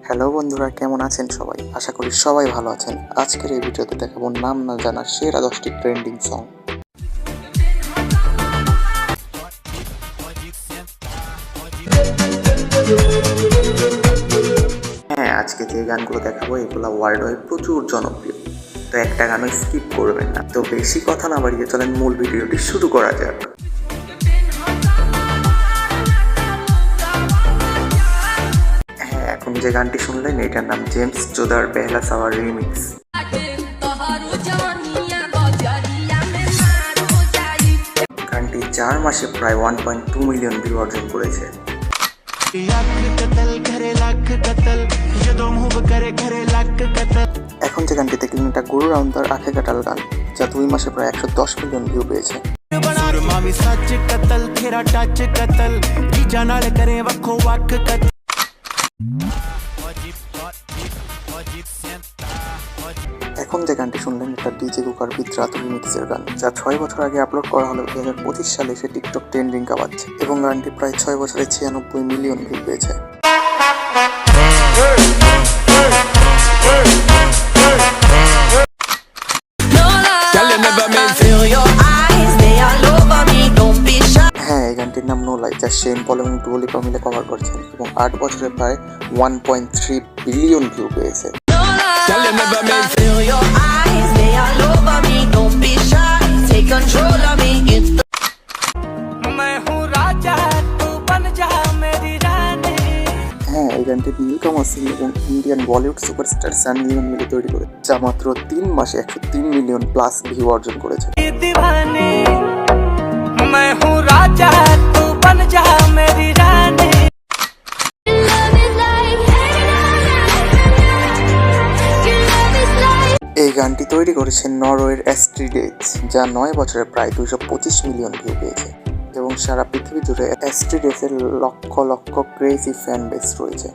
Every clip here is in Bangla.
হ্যালো বন্ধুরা, কেমন আছেন সবাই? আশা করি সবাই ভালো আছেন। আজকের এই ভিডিওতে দেখাবো নাম না জানা সেরা 10টি ট্রেন্ডিং সং। হ্যাঁ, আজকে যে গানগুলো দেখাবো এগুলো ওয়ার্ল্ড ওয়াইড প্রচুর জনপ্রিয়, তো একটা গানও স্কিপ করবেন না। তো বেশি কথা না বাড়িয়ে চলেন মূল ভিডিওটি শুরু করা যাক। এখন যে গানটি শুনলেন এটার নাম জেমস চোদার পেহলা সাওয়ার রিমিক্স। গানটি 4 মাসে প্রায় 1.2 মিলিয়ন ভিউ অর্জন করেছে। এখন যে গানটি দেখলেন এটা গুরু রাউন্দার আখে কাটাল গান, যা 2 মাসে প্রায় 110 মিলিয়ন ভিউ পেয়েছে। এখন যে গানটি শুনলেন এটা ডিজে কুকার বিদ্রাত রিমিক্সের গান, যা 6 বছর আগে আপলোড করা হলেও 2025 সালে সে টিকটক ট্রেন্ডিং কাঁপাচ্ছে এবং গানটি প্রায় 6 বছরে 96 মিলিয়ন ভিউ পেয়েছে। হ্যাঁ, এই গানটির নাম নো লাই, যা শেন পল এবং ডুয়া লিপা মিলে কভার করেছেন এবং 8 বছরে প্রায় 1.3 বিলিয়ন ভিউ পেয়েছে। হ্যাঁ, এই গানটি নীলকমল সিং এবং Indian Bollywood superstar Sunny Leone মিলে তৈরি করে, যা মাত্র 3 মাসে 103 মিলিয়ন প্লাস ভিউ অর্জন করেছে। এই গানটি তৈরি করেছেন নরওয়ের অ্যাস্ট্রিড এজ, যা 9 বছরে প্রায় 225 মিলিয়ন ভিউ পেয়েছে এবং সারা পৃথিবী জুড়ে অ্যাস্ট্রিড এজের lakh lakh crazy fan base রয়েছে।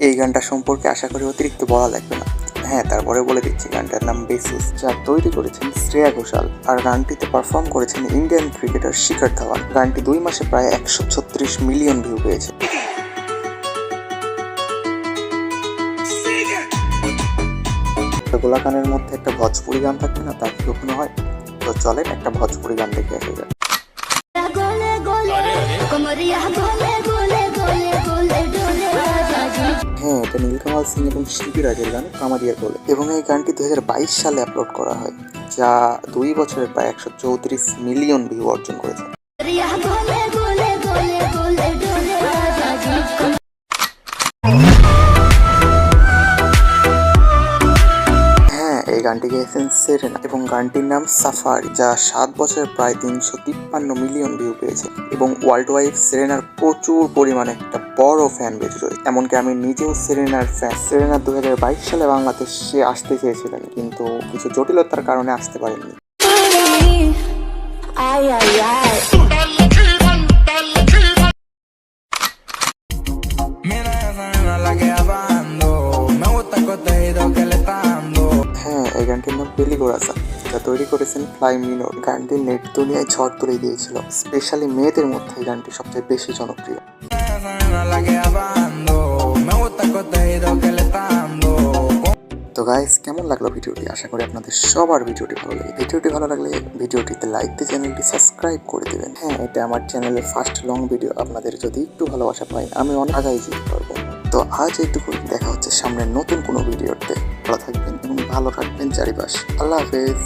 এই গানটা সম্পর্কে আশা করি অতিরিক্ত বলা লাগবে না। হ্যাঁ, তারপরে বলে দিচ্ছি, গানটার নাম বেসিস, যা তৈরি করেছেন শ্রেয়া ঘোষাল আর গানটিতে পারফর্ম করেছেন ইন্ডিয়ান ক্রিকেটার শিখর ধাওয়ান। গানটি 2 মাসে প্রায় 136 মিলিয়ন ভিউ পেয়েছে। গোলা গানের মধ্যে একটা ভোজপুরি গান থাকবে না, তা কি কখনো হয়? তো চলেন একটা ভোজপুরি গান দেখে আসা যাক। হ্যাঁ, এটা নীলকমল সিং এবং শিল্পী রাজের গান কামারিয়া কোলে এবং এই গানটি 2022 সালে আপলোড করা হয়, যা 2 বছরে প্রায় 134 মিলিয়ন ভিউ অর্জন করেছে। এই গানটি গেয়েছেন সেরেনা এবং গানটির নাম সাফারি, যা 7 বছরে প্রায় 353 মিলিয়ন ভিউ পেয়েছে এবং ওয়ার্ল্ড ওয়াইড সেরেনার প্রচুর পরিমাণে একটা বড় ফ্যান বেস রয়েছে। এমনকি আমি নিজেও সেরেনার ফ্যান। সেরেনা 2022 সালে বাংলাদেশে আসতে চেয়েছিলেন, কিন্তু কিছু জটিলতার কারণে আসতে পারেননি। হ্যাঁ, এই গানটির নাম বেলি গোরাসা, যা তৈরি করেছেন ফ্লাই মিনোর। গানটি নেট দুনিয়ায় ঝড় তুলে দিয়েছিল, স্পেশালি মেয়েদের মধ্যে এই গানটি সবচেয়ে বেশি জনপ্রিয়। তো গাইস, কেমন লাগলো ভিডিওটি? আশা করি আপনাদের সবার ভিডিওটি ভালো লাগে। ভিডিওটি ভালো লাগলে ভিডিওটিতে লাইক দিয়ে চ্যানেলটি সাবস্ক্রাইব করে দেবেন। হ্যাঁ, এটা আমার চ্যানেলের ফার্স্ট লং ভিডিও। আপনাদের যদি একটু ভালোবাসা পাই আমি অনেক আগাই যেতে পারবো। তো আজ এইটুকু, দেখা হচ্ছে সামনের নতুন কোনো ভিডিওতে। ভালো থাকবেন এবং ভালো রাখবেন চারিপাশ। আল্লাহ হাফেজ।